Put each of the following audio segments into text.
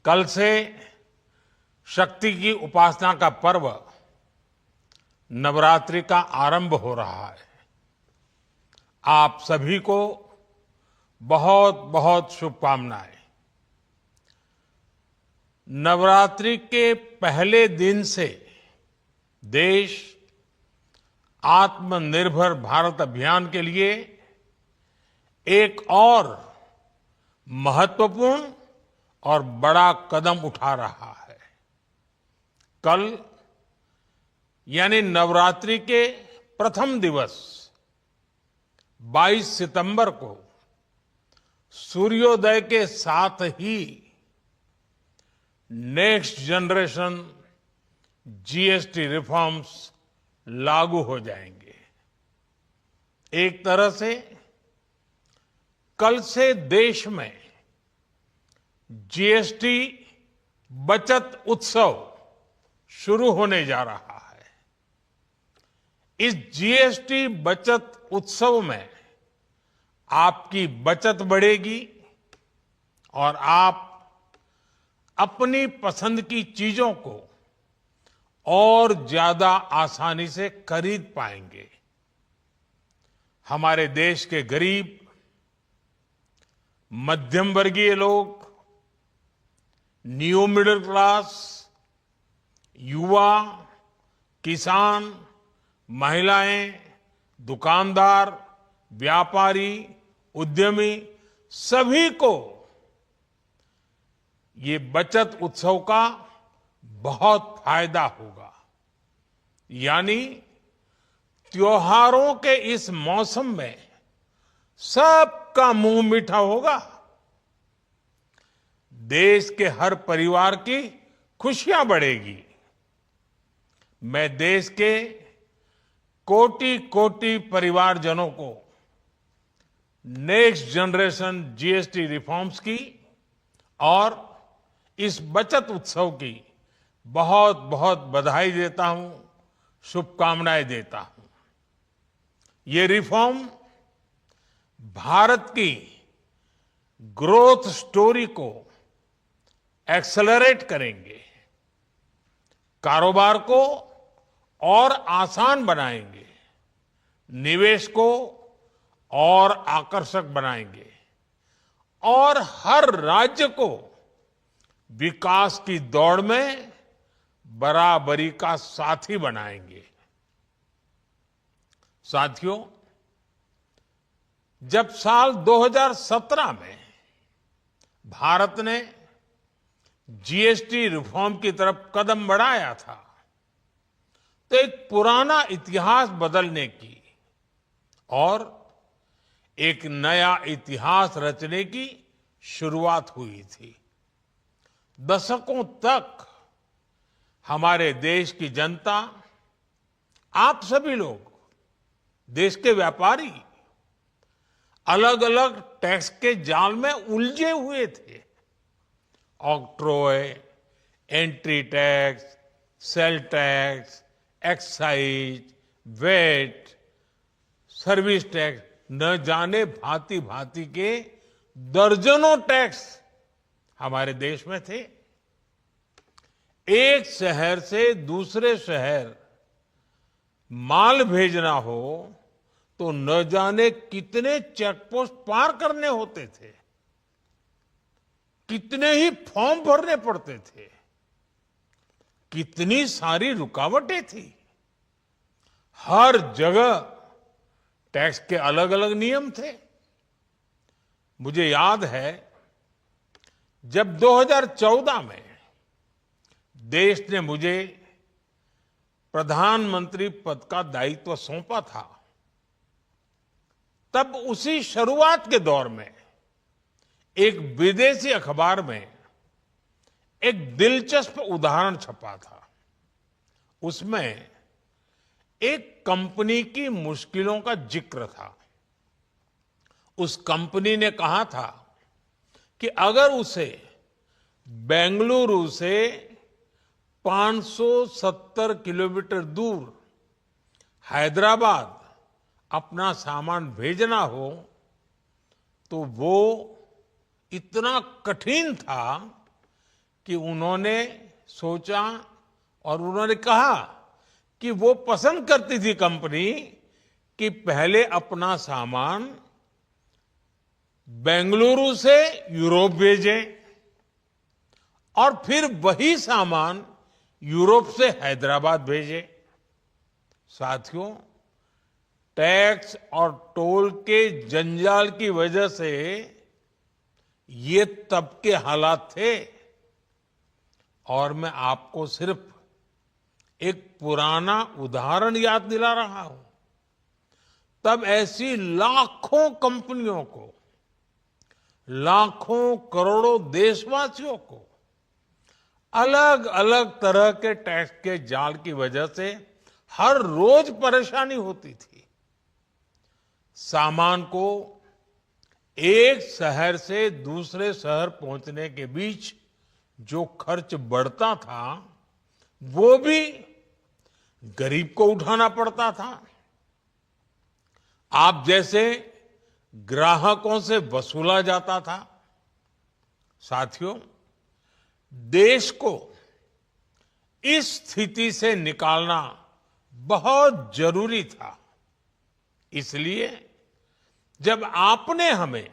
कल से शक्ति की उपासना का पर्व नवरात्रि का आरंभ हो रहा है। आप सभी को बहुत बहुत शुभकामनाएं। नवरात्रि के पहले दिन से देश आत्मनिर्भर भारत अभियान के लिए एक और महत्वपूर्ण और बड़ा कदम उठा रहा है। कल यानी नवरात्रि के प्रथम दिवस 22 सितंबर को सूर्योदय के साथ ही नेक्स्ट जनरेशन जीएसटी रिफॉर्म्स लागू हो जाएंगे। एक तरह से कल से देश में जीएसटी बचत उत्सव शुरू होने जा रहा है। इस जीएसटी बचत उत्सव में आपकी बचत बढ़ेगी और आप अपनी पसंद की चीजों को और ज्यादा आसानी से खरीद पाएंगे। हमारे देश के गरीब, मध्यम वर्गीय लोग, न्यू मिडिल क्लास, युवा, किसान, महिलाएं, दुकानदार, व्यापारी, उद्यमी, सभी को ये बचत उत्सव का बहुत फायदा होगा। यानी त्योहारों के इस मौसम में सबका मुंह मीठा होगा। देश के हर परिवार की खुशियां बढ़ेगी। मैं देश के कोटि कोटि परिवारजनों को नेक्स्ट जनरेशन जीएसटी रिफॉर्म्स की और इस बचत उत्सव की बहुत बहुत बधाई देता हूं, शुभकामनाएं देता हूं। ये रिफॉर्म भारत की ग्रोथ स्टोरी को एक्सेलरेट करेंगे, कारोबार को और आसान बनाएंगे, निवेश को और आकर्षक बनाएंगे और हर राज्य को विकास की दौड़ में बराबरी का साथी बनाएंगे। साथियों, जब साल 2017 में भारत ने जीएसटी रिफॉर्म की तरफ कदम बढ़ाया था तो एक पुराना इतिहास बदलने की और एक नया इतिहास रचने की शुरुआत हुई थी। दशकों तक हमारे देश की जनता, आप सभी लोग, देश के व्यापारी अलग अलग टैक्स के जाल में उलझे हुए थे। Octroi, entry tax, sale tax, excise, VAT, service tax, न जाने भांति भांति के दर्जनों टैक्स हमारे देश में थे। एक शहर से दूसरे शहर माल भेजना हो तो न जाने कितने चेकपोस्ट पार करने होते थे, कितने ही फॉर्म भरने पड़ते थे, कितनी सारी रुकावटें थी। हर जगह टैक्स के अलग अलग नियम थे। मुझे याद है जब 2014 में देश ने मुझे प्रधानमंत्री पद का दायित्व सौंपा था, तब उसी शुरुआत के दौर में एक विदेशी अखबार में एक दिलचस्प उदाहरण छपा था। उसमें एक कंपनी की मुश्किलों का जिक्र था। उस कंपनी ने कहा था कि अगर उसे बेंगलुरु से 570 किलोमीटर दूर हैदराबाद अपना सामान भेजना हो तो वो इतना कठिन था कि उन्होंने सोचा और उन्होंने कहा कि वो पसंद करती थी कंपनी कि पहले अपना सामान बेंगलुरु से यूरोप भेजें और फिर वही सामान यूरोप से हैदराबाद भेजे। साथियों, टैक्स और टोल के जंजाल की वजह से ये तब के हालात थे। और मैं आपको सिर्फ एक पुराना उदाहरण याद दिला रहा हूं। तब ऐसी लाखों कंपनियों को, लाखों करोड़ों देशवासियों को अलग अलग तरह के टैक्स के जाल की वजह से हर रोज परेशानी होती थी। सामान को एक शहर से दूसरे शहर पहुंचने के बीच जो खर्च बढ़ता था वो भी गरीब को उठाना पड़ता था। आप जैसे ग्राहकों से वसूला जाता था। साथियों, देश को इस स्थिति से निकालना बहुत जरूरी था। इसलिए जब आपने हमें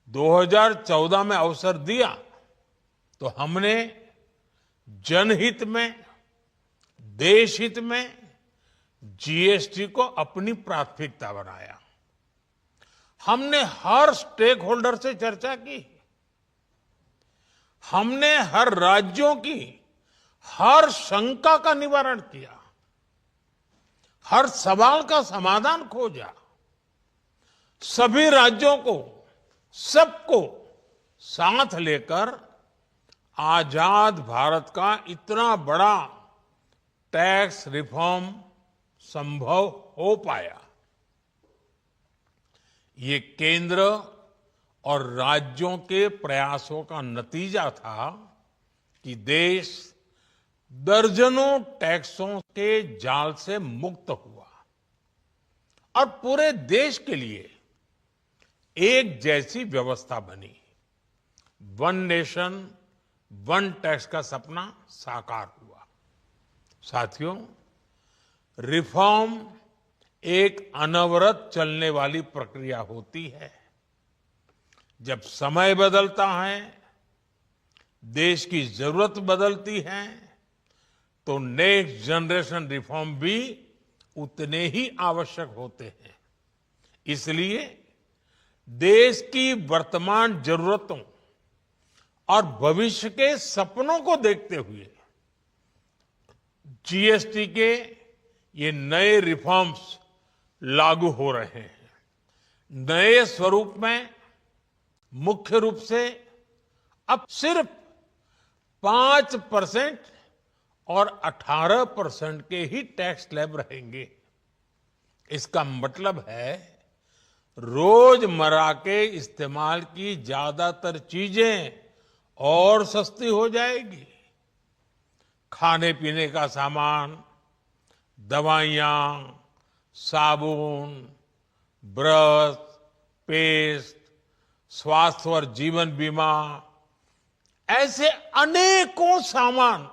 2014 में अवसर दिया तो हमने जनहित में, देशहित में जीएसटी को अपनी प्राथमिकता बनाया। हमने हर स्टेक होल्डर से चर्चा की। हमने हर राज्यों की हर शंका का निवारण किया, हर सवाल का समाधान खोजा। सभी राज्यों को, सबको साथ लेकर आजाद भारत का इतना बड़ा टैक्स रिफॉर्म संभव हो पाया। ये केंद्र और राज्यों के प्रयासों का नतीजा था कि देश दर्जनों टैक्सों के जाल से मुक्त हुआ और पूरे देश के लिए एक जैसी व्यवस्था बनी। वन नेशन वन टैक्स का सपना साकार हुआ। साथियों, रिफॉर्म एक अनवरत चलने वाली प्रक्रिया होती है। जब समय बदलता है, देश की जरूरत बदलती है, तो नेक्स्ट जनरेशन रिफॉर्म भी उतने ही आवश्यक होते हैं। इसलिए देश की वर्तमान जरूरतों और भविष्य के सपनों को देखते हुए जीएसटी के ये नए रिफॉर्म्स लागू हो रहे हैं। नए स्वरूप में मुख्य रूप से अब सिर्फ 5% और 18% के ही टैक्स स्लैब रहेंगे। इसका मतलब है रोजमर्रा के इस्तेमाल की ज्यादातर चीजें और सस्ती हो जाएगी। खाने पीने का सामान, दवाइयां, साबुन, ब्रश, पेस्ट, स्वास्थ्य और जीवन बीमा, ऐसे अनेकों सामान,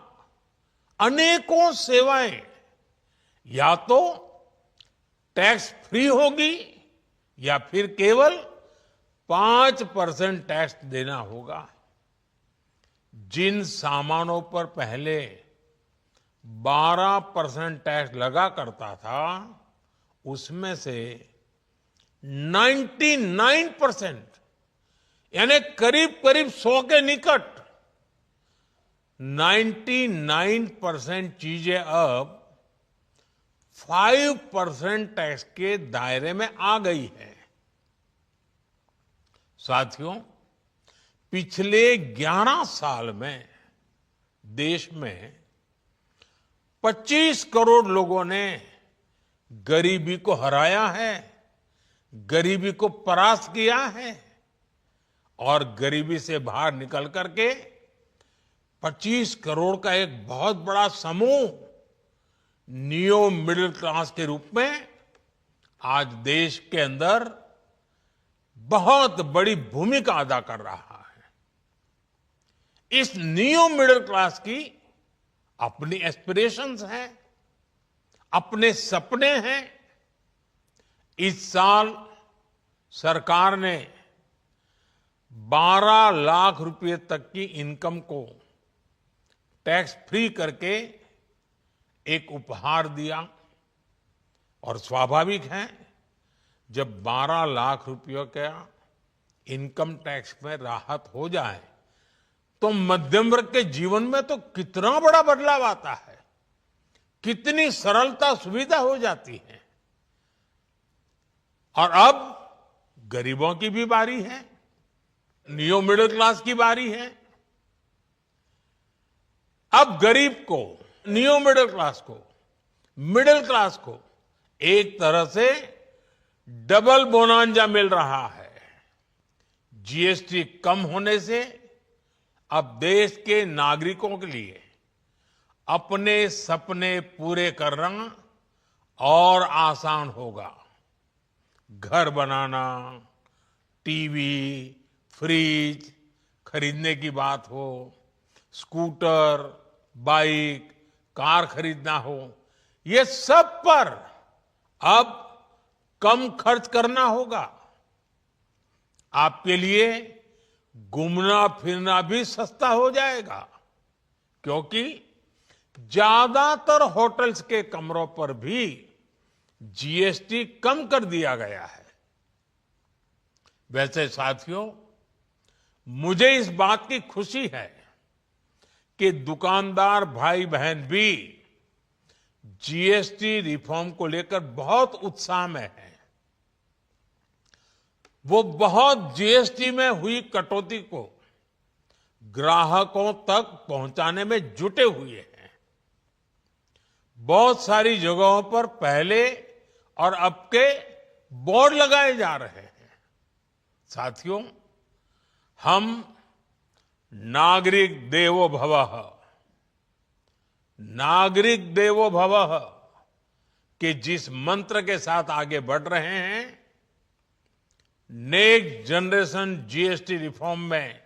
अनेकों सेवाएं या तो टैक्स फ्री होगी या फिर केवल 5% टैक्स देना होगा। जिन सामानों पर पहले 12% टैक्स लगा करता था, उसमें से 99% यानी करीब करीब 100 के निकट 99% चीजें अब 5% टैक्स के दायरे में आ गई है। साथियों, पिछले 11 साल में देश में 25 करोड़ लोगों ने गरीबी को हराया है, गरीबी को परास्त किया है और गरीबी से बाहर निकल करके 25 करोड़ का एक बहुत बड़ा समूह नियो मिडिल क्लास के रूप में आज देश के अंदर बहुत बड़ी भूमिका अदा कर रहा है। इस न्यू मिडिल क्लास की अपनी एस्पिरेशंस हैं, अपने सपने हैं। इस साल सरकार ने 12 लाख रुपए तक की इनकम को टैक्स फ्री करके एक उपहार दिया। और स्वाभाविक है, जब 12 लाख रुपयों का इनकम टैक्स में राहत हो जाए तो मध्यम वर्ग के जीवन में तो कितना बड़ा बदलाव आता है, कितनी सरलता सुविधा हो जाती है। और अब गरीबों की भी बारी है, न्यू मिडिल क्लास की बारी है। अब गरीब को, न्यू मिडिल क्लास को एक तरह से डबल बोनांजा मिल रहा है। जीएसटी कम होने से अब देश के नागरिकों के लिए अपने सपने पूरे करना और आसान होगा। घर बनाना, टीवी, फ्रिज खरीदने की बात हो, स्कूटर, बाइक, कार खरीदना हो, ये सब पर अब कम खर्च करना होगा। आपके लिए घूमना फिरना भी सस्ता हो जाएगा, क्योंकि ज्यादातर होटल्स के कमरों पर भी जीएसटी कम कर दिया गया है। वैसे साथियों, मुझे इस बात की खुशी है कि दुकानदार भाई बहन भी जीएसटी रिफॉर्म को लेकर बहुत उत्साह में है। वो बहुत जीएसटी में हुई कटौती को ग्राहकों तक पहुंचाने में जुटे हुए हैं। बहुत सारी जगहों पर पहले और अब के बोर्ड लगाए जा रहे हैं। साथियों, हम नागरिक देवो भवः, नागरिक देवो भवः के जिस मंत्र के साथ आगे बढ़ रहे हैं, नेक्स्ट जनरेशन जीएसटी रिफॉर्म में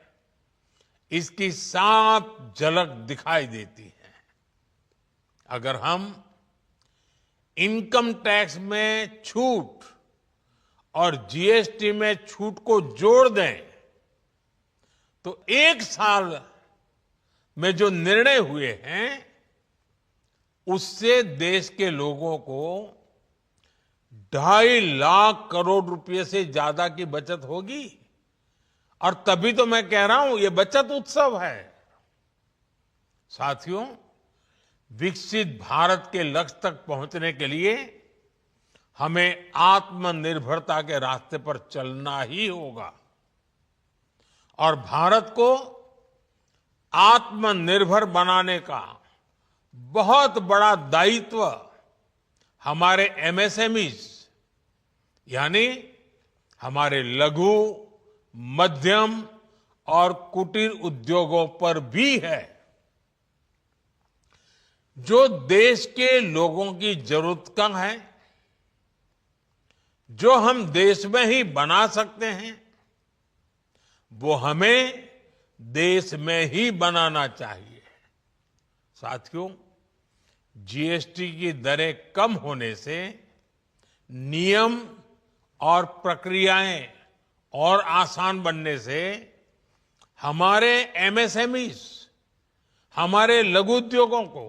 इसकी साफ झलक दिखाई देती है। अगर हम इनकम टैक्स में छूट और जीएसटी में छूट को जोड़ दें तो एक साल में जो निर्णय हुए हैं उससे देश के लोगों को 2.5 लाख करोड़ रुपए से ज्यादा की बचत होगी। और तभी तो मैं कह रहा हूं, ये बचत उत्सव है। साथियों, विकसित भारत के लक्ष्य तक पहुंचने के लिए हमें आत्मनिर्भरता के रास्ते पर चलना ही होगा। और भारत को आत्मनिर्भर बनाने का बहुत बड़ा दायित्व हमारे एमएसएमईज यानी हमारे लघु, मध्यम और कुटीर उद्योगों पर भी है, जो देश के लोगों की जरूरत का है, जो हम देश में ही बना सकते हैं, वो हमें देश में ही बनाना चाहिए। साथियों, जीएसटी की दरें कम होने से नियम और प्रक्रियाएं और आसान बनने से हमारे एमएसएमईज, हमारे लघु उद्योगों को,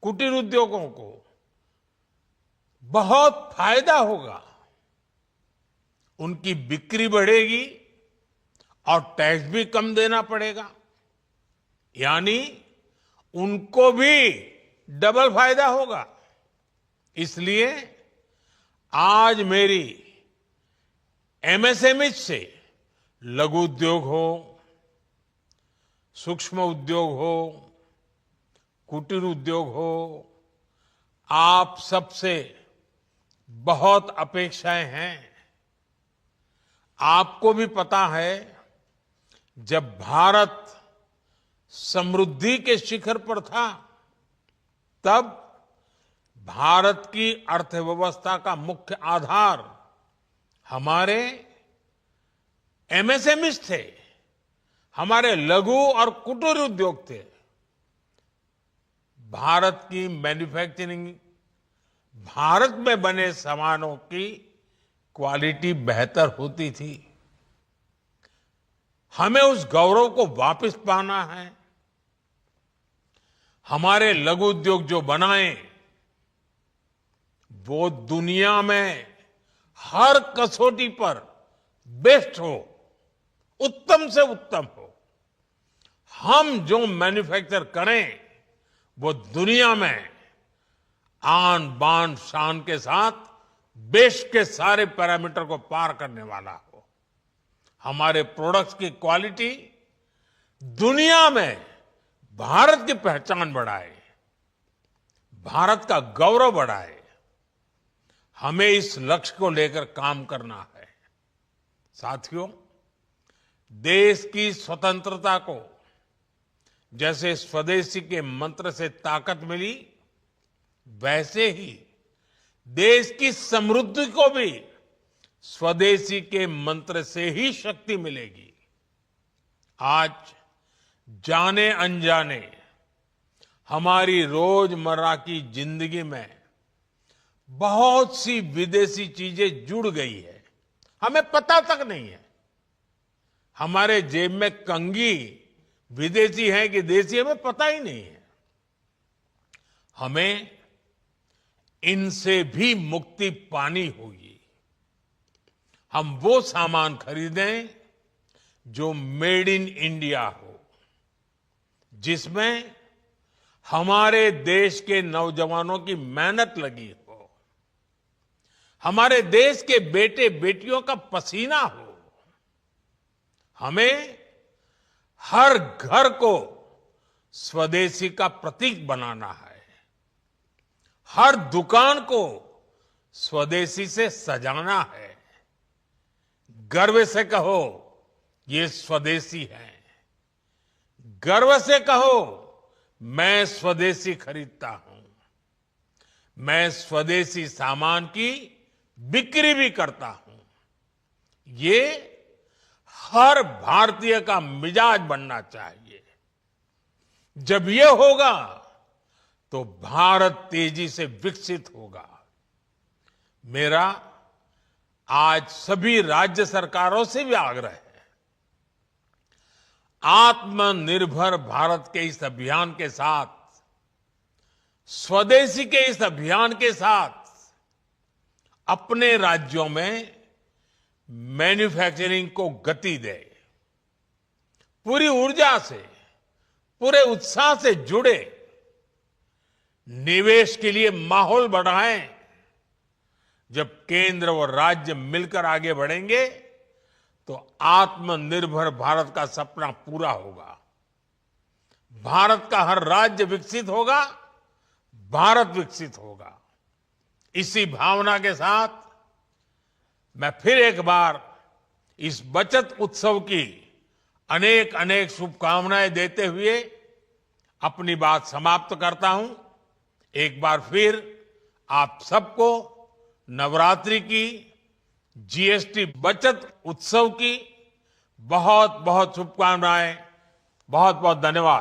कुटीर उद्योगों को बहुत फायदा होगा। उनकी बिक्री बढ़ेगी और टैक्स भी कम देना पड़ेगा, यानी उनको भी डबल फायदा होगा। इसलिए आज मेरी एमएसएमई से लघु उद्योग हो, सूक्ष्म उद्योग हो, कुटीर उद्योग हो, आप सबसे बहुत अपेक्षाएं हैं। आपको भी पता है, जब भारत समृद्धि के शिखर पर था, तब भारत की अर्थव्यवस्था का मुख्य आधार हमारे एमएसएमईज थे, हमारे लघु और कुटीर उद्योग थे। भारत की मैन्युफैक्चरिंग, भारत में बने सामानों की क्वालिटी बेहतर होती थी। हमें उस गौरव को वापस पाना है। हमारे लघु उद्योग जो बनाए वो दुनिया में हर कसौटी पर बेस्ट हो, उत्तम से उत्तम हो। हम जो मैन्युफैक्चर करें वो दुनिया में आन बान शान के साथ देश के सारे पैरामीटर को पार करने वाला हो। हमारे प्रोडक्ट्स की क्वालिटी दुनिया में भारत की पहचान बढ़ाए, भारत का गौरव बढ़ाए। हमें इस लक्ष्य को लेकर काम करना है। साथियों, देश की स्वतंत्रता को जैसे स्वदेशी के मंत्र से ताकत मिली, वैसे ही देश की समृद्धि को भी स्वदेशी के मंत्र से ही शक्ति मिलेगी। आज जाने अनजाने हमारी रोजमर्रा की जिंदगी में बहुत सी विदेशी चीजें जुड़ गई है, हमें पता तक नहीं है। हमारे जेब में कंघी विदेशी है कि देसी, हमें पता ही नहीं है। हमें इनसे भी मुक्ति पानी होगी। हम वो सामान खरीदें जो मेड इन इंडिया हो, जिसमें हमारे देश के नौजवानों की मेहनत लगी हो, हमारे देश के बेटे बेटियों का पसीना हो। हमें हर घर को स्वदेशी का प्रतीक बनाना है, हर दुकान को स्वदेशी से सजाना है। गर्व से कहो ये स्वदेशी है, गर्व से कहो मैं स्वदेशी खरीदता हूं, मैं स्वदेशी सामान की बिक्री भी करता हूं। ये हर भारतीय का मिजाज बनना चाहिए। जब ये होगा तो भारत तेजी से विकसित होगा। मेरा आज सभी राज्य सरकारों से भी आग्रह है, आत्मनिर्भर भारत के इस अभियान के साथ, स्वदेशी के इस अभियान के साथ अपने राज्यों में मैन्युफैक्चरिंग को गति दे। पूरी ऊर्जा से, पूरे उत्साह से जुड़े, निवेश के लिए माहौल बढ़ाएं। जब केंद्र और राज्य मिलकर आगे बढ़ेंगे तो आत्मनिर्भर भारत का सपना पूरा होगा। भारत का हर राज्य विकसित होगा, भारत विकसित होगा। इसी भावना के साथ मैं फिर एक बार इस बचत उत्सव की अनेक अनेक शुभकामनाएं देते हुए अपनी बात समाप्त करता हूं। एक बार फिर आप सबको नवरात्रि की, जीएसटी बचत उत्सव की बहुत बहुत शुभकामनाएं। बहुत बहुत धन्यवाद।